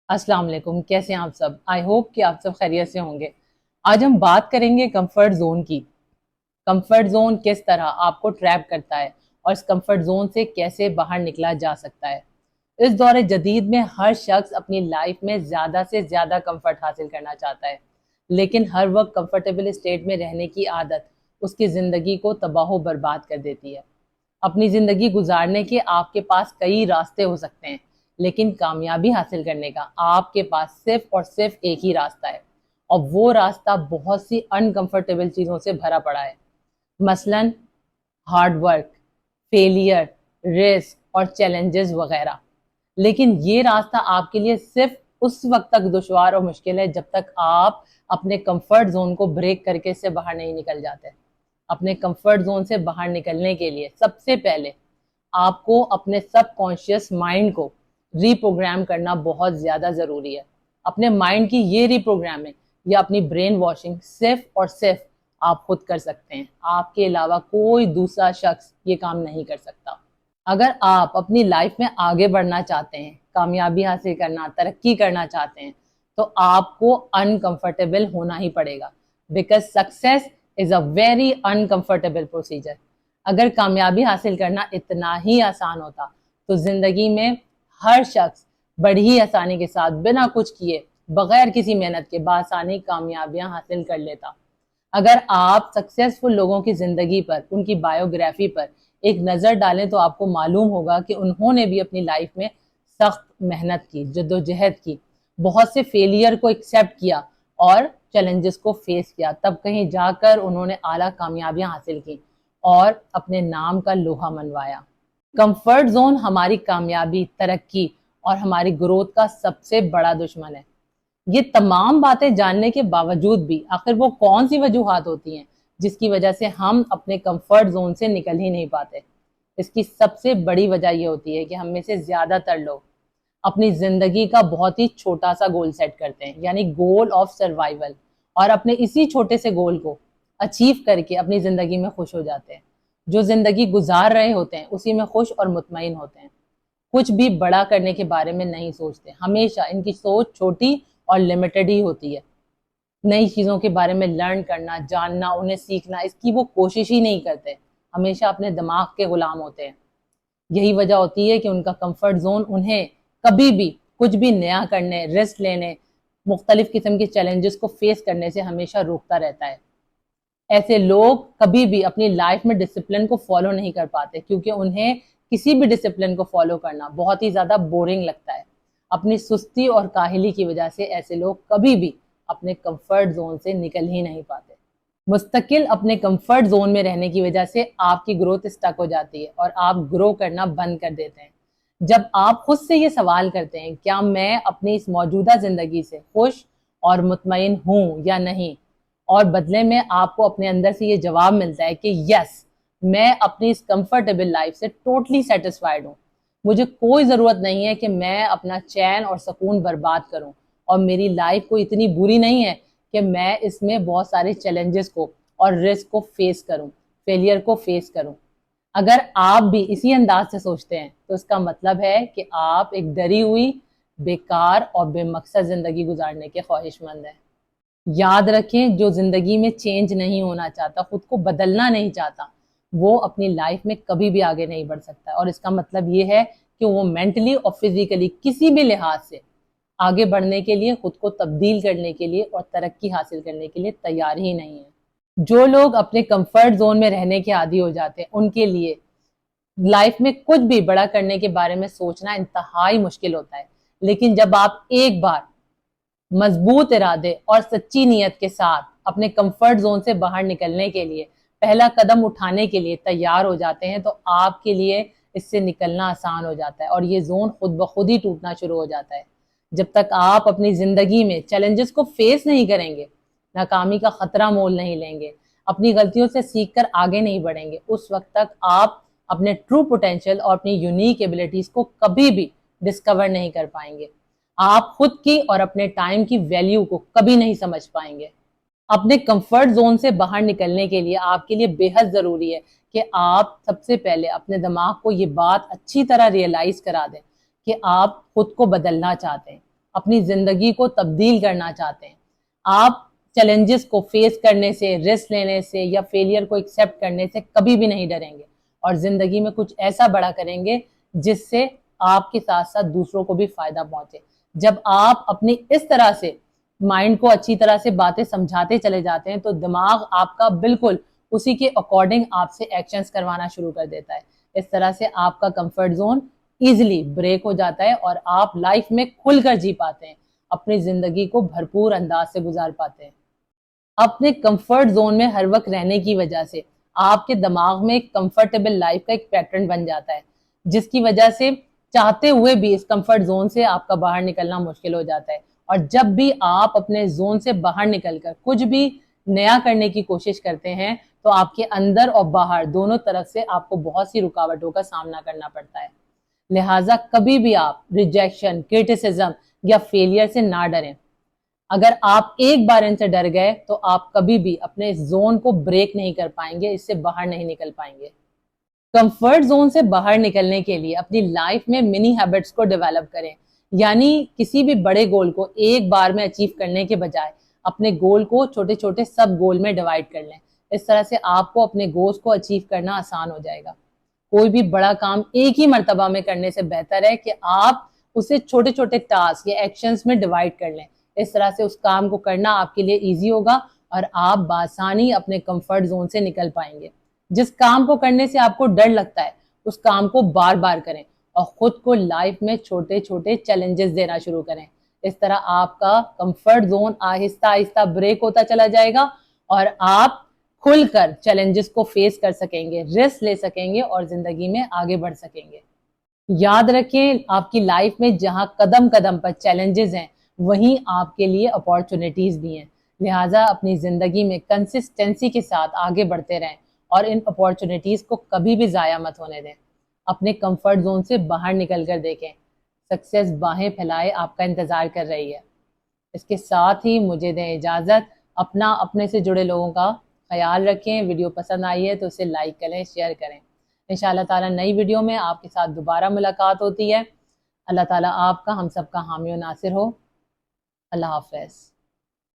अस्सलाम वालेकुम। कैसे हैं आप सब? आई होप कि आप सब खैरियत से होंगे। आज हम बात करेंगे कंफर्ट जोन की। कंफर्ट जोन किस तरह आपको ट्रैप करता है और इस कंफर्ट जोन से कैसे बाहर निकला जा सकता है। इस दौर जदीद में हर शख्स अपनी लाइफ में ज़्यादा से ज़्यादा कंफर्ट हासिल करना चाहता है, लेकिन हर वक्त कंफर्टेबल स्टेट में रहने की आदत उसकी ज़िंदगी को तबाह बर्बाद कर देती है। अपनी ज़िंदगी गुजारने के आपके पास कई रास्ते हो सकते हैं, लेकिन कामयाबी हासिल करने का आपके पास सिर्फ और सिर्फ एक ही रास्ता है, और वो रास्ता बहुत सी अनकंफर्टेबल चीज़ों से भरा पड़ा है। मसलन हार्ड वर्क, फेलियर, रिस्क और चैलेंजेस वगैरह। लेकिन ये रास्ता आपके लिए सिर्फ उस वक्त तक दुश्वार और मुश्किल है जब तक आप अपने कंफर्ट जोन को ब्रेक करके इससे बाहर नहीं निकल जाते। अपने कंफर्ट जोन से बाहर निकलने के लिए सबसे पहले आपको अपने सबकॉन्शियस माइंड को रीप्रोग्राम करना बहुत ज़्यादा ज़रूरी है। अपने माइंड की ये रीप्रोग्रामिंग या अपनी ब्रेन वॉशिंग सिर्फ और सिर्फ आप खुद कर सकते हैं। आपके अलावा कोई दूसरा शख्स ये काम नहीं कर सकता। अगर आप अपनी लाइफ में आगे बढ़ना चाहते हैं, कामयाबी हासिल करना, तरक्की करना चाहते हैं, तो आपको अनकंफर्टेबल होना ही पड़ेगा, because success is a very uncomfortable procedure. अगर कामयाबी हासिल करना इतना ही आसान होता तो जिंदगी में हर शख्स बड़ी ही आसानी के साथ बिना कुछ किए, बगैर किसी मेहनत के बासानी कामयाबियां हासिल कर लेता। अगर आप सक्सेसफुल लोगों की जिंदगी पर, उनकी बायोग्राफी पर एक नज़र डालें तो आपको मालूम होगा कि उन्होंने भी अपनी लाइफ में सख्त मेहनत की, जद्दोजहद की, बहुत से फेलियर को एक्सेप्ट किया और चैलेंजेस को फेस किया, तब कहीं जाकर उन्होंने आला कामयाबियां हासिल की और अपने नाम का लोहा मनवाया। कंफर्ट जोन हमारी कामयाबी, तरक्की और हमारी ग्रोथ का सबसे बड़ा दुश्मन है। ये तमाम बातें जानने के बावजूद भी आखिर वो कौन सी वजूहात होती हैं जिसकी वजह से हम अपने कंफर्ट जोन से निकल ही नहीं पाते। इसकी सबसे बड़ी वजह ये होती है कि हम में से ज्यादातर लोग अपनी जिंदगी का बहुत ही छोटा सा गोल सेट करते हैं, यानी गोल ऑफ सर्वाइवल, और अपने इसी छोटे से गोल को अचीव करके अपनी जिंदगी में खुश हो जाते हैं। जो जिंदगी गुजार रहे होते हैं उसी में खुश और मुतमईन होते हैं। कुछ भी बड़ा करने के बारे में नहीं सोचते, हमेशा इनकी सोच छोटी और लिमिटेड ही होती है। नई चीज़ों के बारे में लर्न करना, जानना, उन्हें सीखना, इसकी वो कोशिश ही नहीं करते, हमेशा अपने दिमाग के गुलाम होते हैं। यही वजह होती है कि उनका कंफर्ट जोन उन्हें कभी भी कुछ भी नया करने, रिस्क लेने, मुख्तलिफ किस्म के चैलेंजेस को फेस करने से हमेशा रोकता रहता है। ऐसे लोग कभी भी अपनी लाइफ में डिसिप्लिन को फॉलो नहीं कर पाते, क्योंकि उन्हें किसी भी डिसिप्लिन को फॉलो करना बहुत ही ज़्यादा बोरिंग लगता है। अपनी सुस्ती और काहली की वजह से ऐसे लोग कभी भी अपने कंफर्ट जोन से निकल ही नहीं पाते। मुस्तकिल अपने कंफर्ट जोन में रहने की वजह से आपकी ग्रोथ स्टक हो जाती है और आप ग्रो करना बंद कर देते हैं। जब आप खुद से ये सवाल करते हैं, क्या मैं अपनी इस मौजूदा जिंदगी से खुश और मुतमईन हूं या नहीं, और बदले में आपको अपने अंदर से ये जवाब मिलता है कि यस, मैं अपनी इस कंफर्टेबल लाइफ से टोटली सेटिस्फाइड हूँ, मुझे कोई ज़रूरत नहीं है कि मैं अपना चैन और सुकून बर्बाद करूँ, और मेरी लाइफ को इतनी बुरी नहीं है कि मैं इसमें बहुत सारे चैलेंजेस को और रिस्क को फेस करूँ, फेलियर को फेस करूँ। अगर आप भी इसी अंदाज से सोचते हैं तो इसका मतलब है कि आप एक डरी हुई, बेकार और बेमकसद ज़िंदगी गुजारने के ख्वाहिशमंद हैं। याद रखें, जो ज़िंदगी में चेंज नहीं होना चाहता, खुद को बदलना नहीं चाहता, वो अपनी लाइफ में कभी भी आगे नहीं बढ़ सकता, और इसका मतलब ये है कि वो मेंटली और फिजिकली किसी भी लिहाज से आगे बढ़ने के लिए, खुद को तब्दील करने के लिए और तरक्की हासिल करने के लिए तैयार ही नहीं है। जो लोग अपने कंफर्ट जोन में रहने के आदी हो जाते हैं, उनके लिए लाइफ में कुछ भी बड़ा करने के बारे में सोचना इंतहाई मुश्किल होता है। लेकिन जब आप एक बार मजबूत इरादे और सच्ची नीयत के साथ अपने कंफर्ट जोन से बाहर निकलने के लिए, पहला कदम उठाने के लिए तैयार हो जाते हैं, तो आपके लिए इससे निकलना आसान हो जाता है और ये जोन खुद ब खुद ही टूटना शुरू हो जाता है। जब तक आप अपनी जिंदगी में चैलेंजेस को फेस नहीं करेंगे, नाकामी का खतरा मोल नहीं लेंगे, अपनी गलतियों से सीखकर आगे नहीं बढ़ेंगे, उस वक्त तक आप अपने ट्रू पोटेंशियल और अपनी यूनिक एबिलिटीज को कभी भी डिस्कवर नहीं कर पाएंगे। आप खुद की और अपने टाइम की वैल्यू को कभी नहीं समझ पाएंगे। अपने कंफर्ट जोन से बाहर निकलने के लिए आपके लिए बेहद ज़रूरी है कि आप सबसे पहले अपने दिमाग को ये बात अच्छी तरह रियलाइज़ करा दें कि आप खुद को बदलना चाहते हैं, اپنی زندگی کو تبدیل کرنا چاہتے ہیں، آپ چیلنجز کو فیس کرنے سے، رسک لینے سے یا فیلئر کو ایکسیپٹ کرنے سے کبھی بھی نہیں ڈریں گے اور زندگی میں کچھ ایسا بڑا کریں گے جس سے آپ کے ساتھ ساتھ دوسروں کو بھی فائدہ پہنچے۔ جب آپ اپنی اس طرح سے مائنڈ کو اچھی طرح سے باتیں سمجھاتے چلے جاتے ہیں تو دماغ آپ کا بالکل اسی کے اکارڈنگ آپ سے ایکشنز کروانا شروع کر دیتا ہے۔ اس طرح سے آپ کا کمفرٹ زون ایزیلی بریک ہو جاتا ہے اور آپ لائف میں کھل کر جی پاتے ہیں، اپنی زندگی کو بھرپور انداز سے گزار پاتے ہیں۔ اپنے کمفرٹ زون میں ہر وقت رہنے کی وجہ سے آپ کے دماغ میں ایک کمفرٹیبل لائف کا ایک پیٹرن بن جاتا ہے، جس کی وجہ سے چاہتے ہوئے بھی اس کمفرٹ زون سے آپ کا باہر نکلنا مشکل ہو جاتا ہے۔ اور جب بھی آپ اپنے زون سے باہر نکل کر کچھ بھی نیا کرنے کی کوشش کرتے ہیں تو آپ کے اندر اور باہر دونوں طرف سے آپ کو بہت سی رکاوٹوں کا سامنا کرنا پڑتا ہے۔ لہٰذا کبھی بھی آپ ریجیکشن، کرٹیسزم یا فیلئر سے نہ ڈریں۔ اگر آپ ایک بار ان سے ڈر گئے تو آپ کبھی بھی اپنے زون کو بریک نہیں کر پائیں گے، اس سے باہر نہیں نکل پائیں گے۔ کمفرٹ زون سے باہر نکلنے کے لیے اپنی لائف میں منی ہیبٹس کو ڈیولپ کریں، یعنی کسی بھی بڑے گول کو ایک بار میں اچیو کرنے کے بجائے اپنے گول کو چھوٹے چھوٹے سب گول میں ڈیوائڈ کر لیں۔ اس طرح سے آپ کو اپنے گولز کو اچیو کرنا آسان ہو جائے گا۔ کوئی بھی بڑا کام ایک ہی مرتبہ میں کرنے سے بہتر ہے کہ آپ اسے چھوٹے چھوٹے ٹاسک یا ایکشنز میں ڈیوائڈ کر لیں۔ اس طرح سے اس کام کو کرنا آپ کے لیے ایزی ہوگا اور آپ بآسانی اپنے کمفرٹ زون سے نکل پائیں گے۔ جس کام کو کرنے سے آپ کو ڈر لگتا ہے اس کام کو بار بار کریں اور خود کو لائف میں چھوٹے چھوٹے چیلنجز دینا شروع کریں۔ اس طرح آپ کا کمفرٹ زون آہستہ آہستہ بریک ہوتا چلا جائے گا اور آپ کھل کر چیلنجز کو فیس کر سکیں گے، رسک لے سکیں گے اور زندگی میں آگے بڑھ سکیں گے۔ یاد رکھیں آپ کی لائف میں جہاں قدم قدم پر چیلنجز ہیں وہیں آپ کے لیے اپارچونیٹیز بھی ہیں، لہٰذا اپنی زندگی میں کنسسٹنسی کے ساتھ آگے بڑھتے رہیں اور ان اپارچونیٹیز کو کبھی بھی ضائع مت ہونے دیں۔ اپنے کمفرٹ زون سے باہر نکل کر دیکھیں، سکسیس باہیں پھیلائے آپ کا انتظار کر رہی ہے۔ اس کے ساتھ ہی مجھے دیں اجازت، اپنے سے جڑے لوگوں کا خیال رکھیں۔ ویڈیو پسند آئی ہے تو اسے لائک کریں، شیئر کریں۔ انشاءاللہ تعالیٰ نئی ویڈیو میں آپ کے ساتھ دوبارہ ملاقات ہوتی ہے۔ اللہ تعالیٰ آپ کا ہم سب کا حامی و ناصر ہو۔ اللہ حافظ۔